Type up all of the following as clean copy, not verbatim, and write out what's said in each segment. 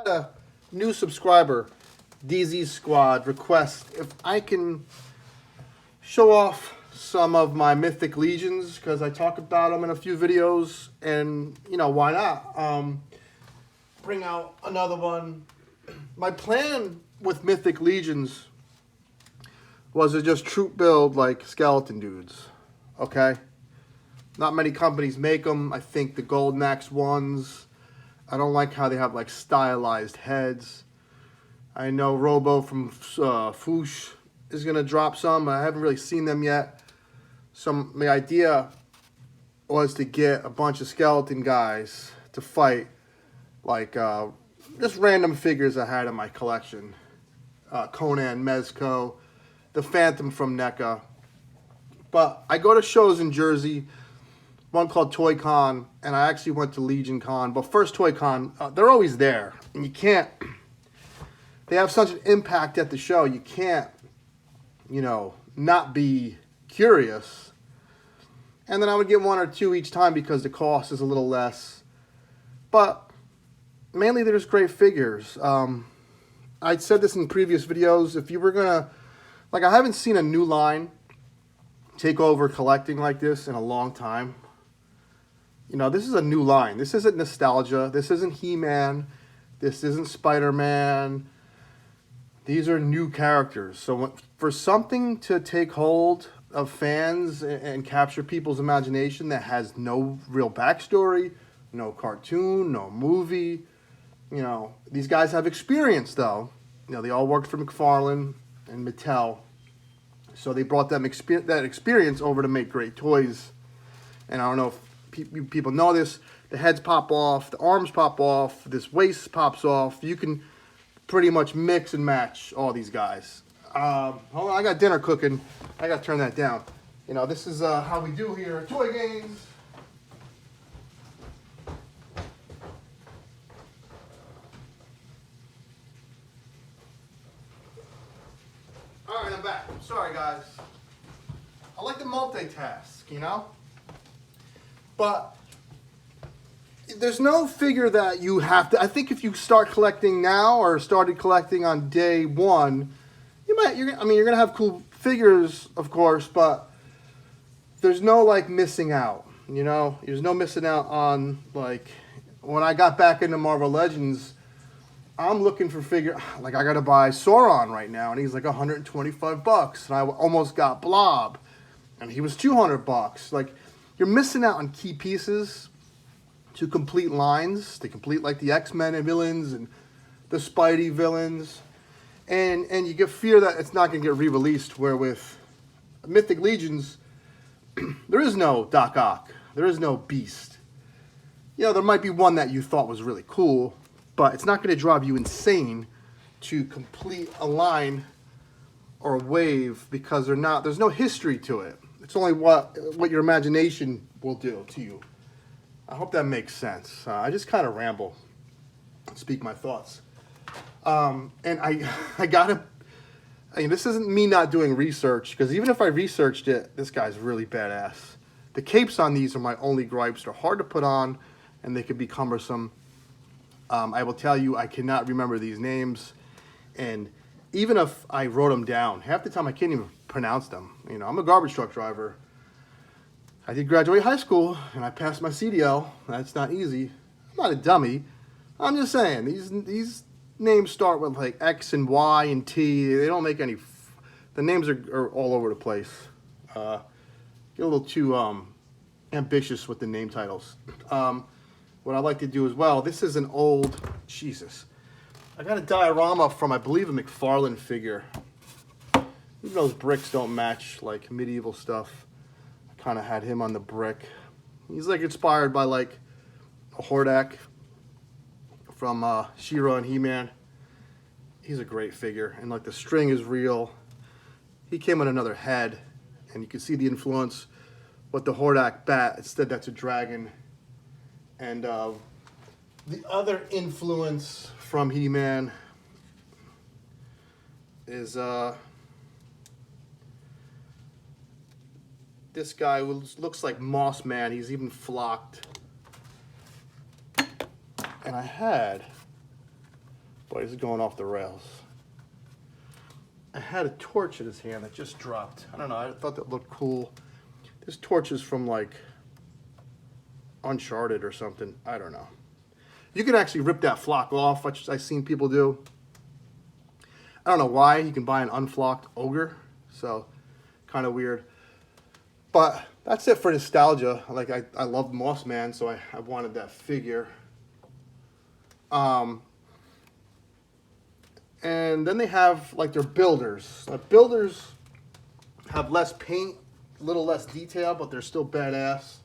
A new subscriber, DZ Squad, requests if I can show off some of my Mythic Legions, because I talk about them in a few videos, and you know, why not bring out another one. My plan with Mythic Legions was to just troop build like skeleton dudes, okay? Not many companies make them. I think the Gold Max ones, I don't like how they have like stylized heads. I know Robo from Foosh is going to drop some. I haven't really seen them yet. So my idea was to get a bunch of skeleton guys to fight like just random figures I had in my collection. Conan, Mezco, the Phantom from NECA. But I go to shows in Jersey, one called Toy Con, and I actually went to Legion Con. But first Toy Con, they're always there. And you can't, they have such an impact at the show, you can't, you know, not be curious. And then I would get one or two each time because the cost is a little less. But mainly there's great figures. I said this in previous videos. If you were going to, like, I haven't seen a new line take over collecting like this in a long time. You know, this is a new line. This isn't nostalgia. This isn't He-Man. This isn't Spider-Man. These are new characters. So for something to take hold of fans and capture people's imagination that has no real backstory, no cartoon, no movie, you know, these guys have experience though. You know, they all worked for McFarlane and Mattel. So they brought them that experience over to make great toys. And I don't know if people know this. The heads pop off, the arms pop off, this waist pops off. You can pretty much mix and match all these guys. Hold on, I got dinner cooking. I got to turn that down. You know, this is how we do here at Toy Games. All right, I'm back. Sorry, guys. I like to multitask, you know? But there's no figure that you have to. I think if you start collecting now or started collecting on day one, you're gonna have cool figures, of course, but there's no like missing out. You know, there's no missing out on, like, when I got back into Marvel Legends, I'm looking for figure, like I gotta buy Sauron right now, and he's like $125, and I almost got Blob, and he was $200. Like, you're missing out on key pieces to complete lines, to complete like the X-Men and villains and the Spidey villains, and you get fear that it's not gonna get re-released. Where with Mythic Legions, there is no Doc Ock, there is no Beast. You know, there might be one that you thought was really cool, but it's not going to drive you insane to complete a line or a wave because there's no history to it. It's only what your imagination will do to you. I hope that makes sense. I just kind of ramble and speak my thoughts. And this isn't me not doing research, because even if I researched it, this guy's really badass. The capes on these are my only gripes. They're hard to put on, and they can be cumbersome. I will tell you, I cannot remember these names, and even if I wrote them down, half the time I can't even pronounce them. You know, I'm a garbage truck driver. I did graduate high school, and I passed my CDL. That's not easy. I'm not a dummy. I'm just saying, these names start with like X and Y and T. They don't make any, the names are all over the place. Get a little too ambitious with the name titles. What I like to do as well, this is an old, Jesus. I got a diorama from, I believe, a McFarlane figure. Even those bricks don't match like medieval stuff. I kind of had him on the brick. He's like inspired by like a Hordak from She-Ra and He-Man. He's a great figure, and like the string is real. He came on another head, and you can see the influence with the Hordak bat. Instead, that's a dragon. And the other influence from He-Man is this guy who looks like Moss Man. He's even flocked. And I had Boy, he's going off the rails. I had a torch in his hand that just dropped. I don't know, I thought that looked cool. This torch is from like Uncharted or something. I don't know. You can actually rip that flock off, which I've seen people do. I don't know why. You can buy an unflocked ogre, so kind of weird. But that's it for nostalgia. Like I love Moss Man, so I wanted that figure. And then they have like their builders. Builders have less paint, a little less detail, but they're still badass.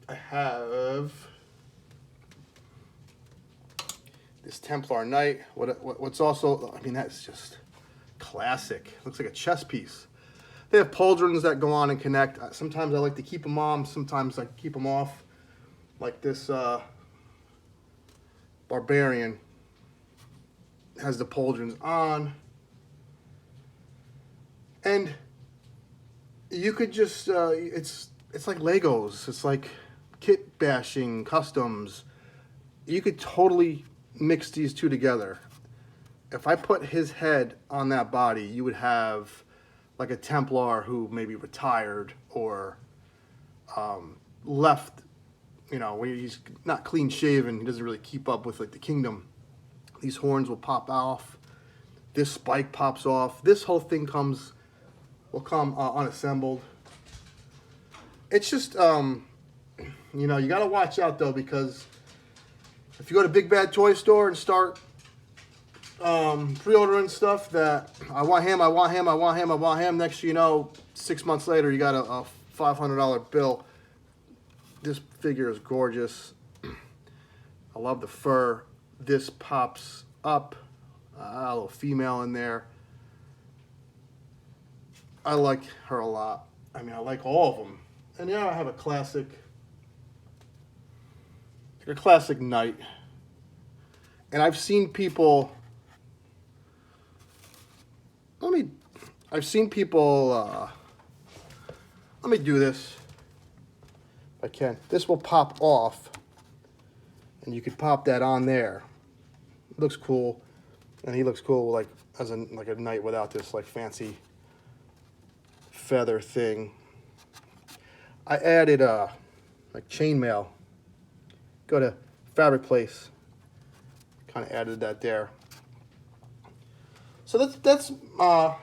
I have this Templar Knight. What's also, I mean, that's just classic. Looks like a chess piece. They have pauldrons that go on and connect. Sometimes I like to keep them on, sometimes I keep them off. Like this Barbarian has the pauldrons on. And you could just, it's like Legos. It's like kit bashing, customs. You could totally mix these two together. If I put his head on that body, you would have like a Templar who maybe retired or left, you know, when he's not clean shaven, he doesn't really keep up with like the kingdom. These horns will pop off. This spike pops off. This whole thing will come unassembled. It's just, you know, you got to watch out though, because if you go to Big Bad Toy Store and start pre-ordering stuff that I want him, I want him, I want him, I want him, next thing you know, 6 months later, you got a $500 bill. This figure is gorgeous. I love the fur. This pops up. A little female in there. I like her a lot. I mean, I like all of them. And yeah, I have a classic knight. And I've seen people, let me do this if I can. This will pop off and you could pop that on there. It looks cool. And he looks cool like as a knight without this like fancy feather thing. I added like chainmail. Go to Fabric Place. Kind of added that there. So that's I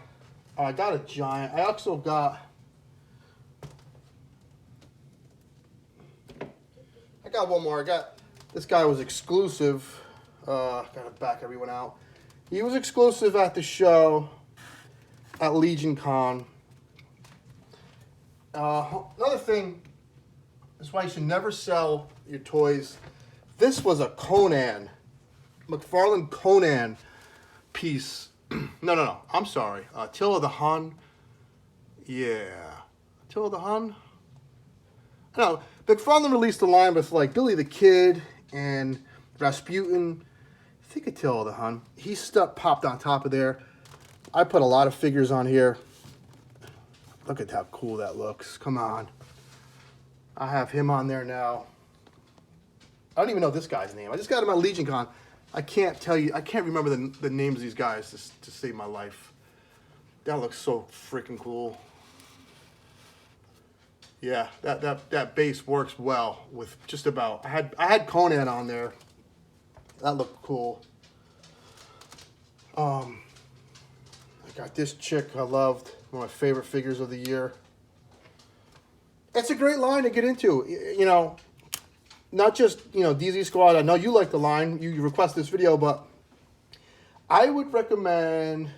got a giant. I also got one more. This guy was exclusive. Gotta back everyone out. He was exclusive at the show at Legion Con. Another thing is why you should never sell your toys. This was a Conan, McFarlane Conan piece. No. I'm sorry. Attila the Hun. Yeah. Attila the Hun? No, McFarlane released a line with like Billy the Kid and Rasputin. I think Attila the Hun. He popped on top of there. I put a lot of figures on here. Look at how cool that looks. Come on. I have him on there now. I don't even know this guy's name. I just got him at Legion Con. I can't tell you. I can't remember the names of these guys to save my life. That looks so freaking cool. Yeah, that base works well with just about. I had Conan on there. That looked cool. I got this chick I loved. One of my favorite figures of the year. It's a great line to get into. You know, not just, you know, DZ Squad. I know you like the line. You request this video, but I would recommend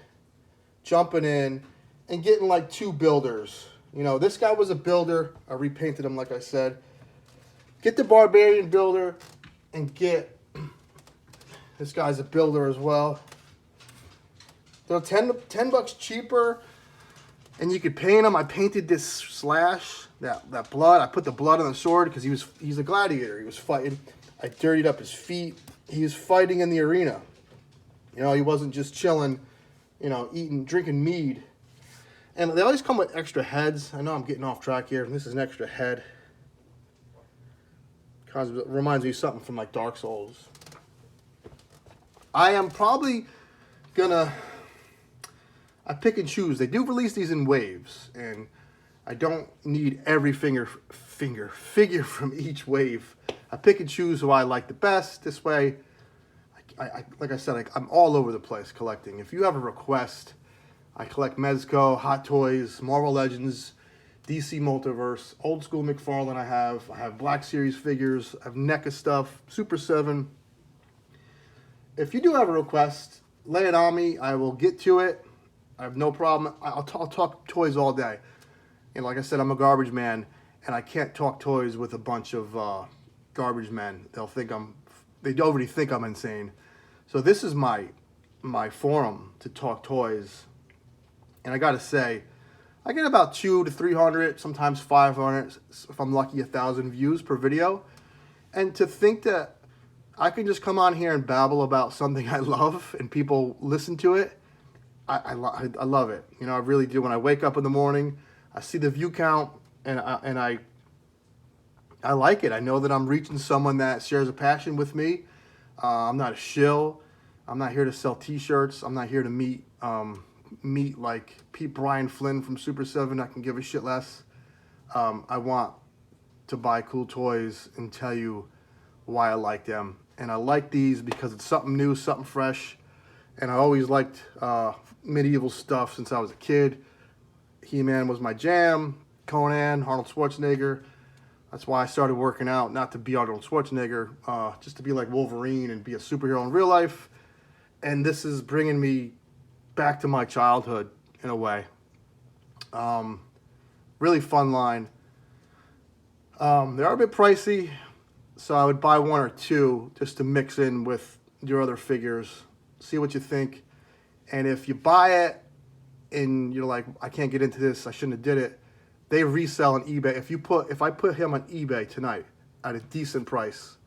jumping in and getting like 2 builders. You know, this guy was a builder. I repainted him, like I said. Get the Barbarian builder and get... This guy's a builder as well. They're 10 bucks cheaper, and you could paint him. I painted this slash, that blood. I put the blood on the sword because he's a gladiator. He was fighting. I dirtied up his feet. He was fighting in the arena. You know, he wasn't just chilling, you know, drinking mead. And they always come with extra heads. I know I'm getting off track here. This is an extra head. It reminds me of something from like Dark Souls. I am probably gonna, I pick and choose. They do release these in waves, and I don't need every figure from each wave. I pick and choose who I like the best. This way, like I said, I'm all over the place collecting. If you have a request, I collect Mezco, Hot Toys, Marvel Legends, DC Multiverse, Old School McFarlane I have Black Series figures, I have NECA stuff, Super 7. If you do have a request, lay it on me. I will get to it. I have no problem. I'll talk toys all day. And like I said, I'm a garbage man, and I can't talk toys with a bunch of garbage men. They already think I'm insane. So this is my forum to talk toys. And I gotta say, I get about 200 to 300, sometimes 500, if I'm lucky, 1,000 views per video. And to think that I can just come on here and babble about something I love and people listen to it, I love it. You know, I really do. When I wake up in the morning, I see the view count, and I like it. I know that I'm reaching someone that shares a passion with me. I'm not a shill. I'm not here to sell T-shirts. I'm not here to meet like Brian Flynn from Super 7. I can give a shit less. I want to buy cool toys and tell you why I like them. And I like these because it's something new, something fresh. And I always liked medieval stuff since I was a kid. He-Man was my jam. Conan, Arnold Schwarzenegger. That's why I started working out, not to be Arnold Schwarzenegger, just to be like Wolverine and be a superhero in real life. And this is bringing me back to my childhood in a way. Really fun line. They are a bit pricey, so I would buy one or two just to mix in with your other figures. See what you think. And if you buy it and you're like, I can't get into this, I shouldn't have did it, they resell on eBay. If I put him on eBay tonight at a decent price,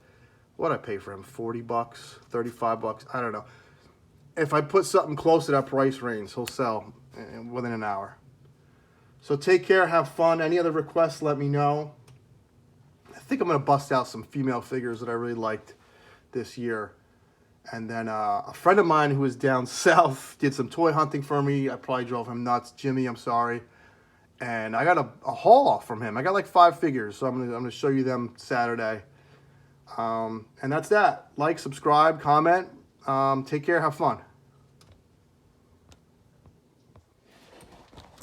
what'd I pay for him? 40 bucks, 35 bucks, I don't know. If I put something close to that price range, he'll sell within an hour. So take care, have fun. Any other requests, let me know. I think I'm gonna bust out some female figures that I really liked this year. And then a friend of mine who was down south did some toy hunting for me. I probably drove him nuts. Jimmy, I'm sorry. And I got a haul off from him. I got like 5 figures, so I'm gonna show you them Saturday. And that's that. Like, subscribe, comment. Take care, have fun.